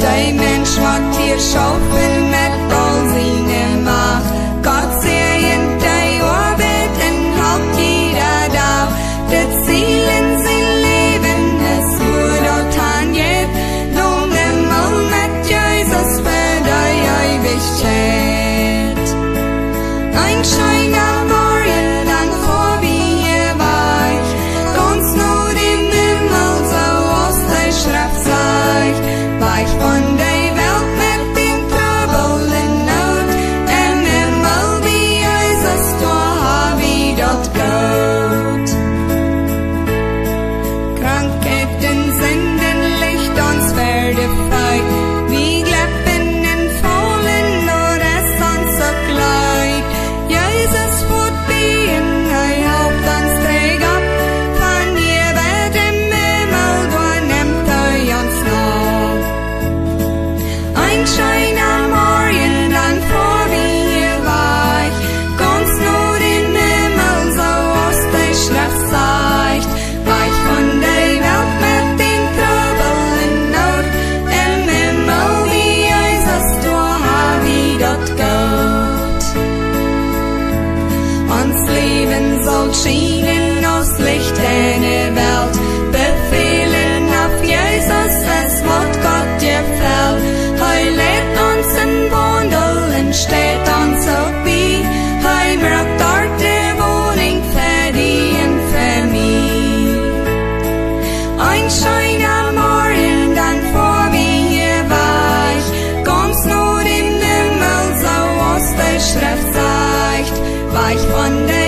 Der Mensch wat hier schaufel mit all seine Macht. Gott sehend der Arbeit und haupt jeder da. Das Ziel in sein Leben ist nur dort angeht. Nun immer mit Jesus für die Ewigkeit. Ein schöner Morgen, dann vor wie hier war ich. Ganz nur im Himmel, so aus der Schrift sagt. Weich von der Welt mit dem Trubel in Not. Im Himmel wie Jesus, da wie dort Gott. Krankheiten sind in Licht, uns werde frei. Wie Gleppen in Fallen, nur es uns so kleid. Jesus wird being, haupt uns träg ab. Von hier wird im Himmel, da nimmt uns noch. Ein schöner Morgen, dann vor wie hier war ich. Ganz nur im Himmel, so aus der Schrift sagt. Weich von der Welt mit den Trubel in Not. Im Himmel wie Jesus, da wie dort Gott. Uns Leben soll schienen aus Licht in der Welt. Befehlen auf Jesus, es wird Gott gefällt. Hij lädt uns in Wandeln, steht uns auch bei. Hij macht dort die Wohnung für die und für mich. Ein schöner Morgen, dann vor wie hier war ich. Ganz nur im Himmel, so aus der Schrift sagt. Weich von der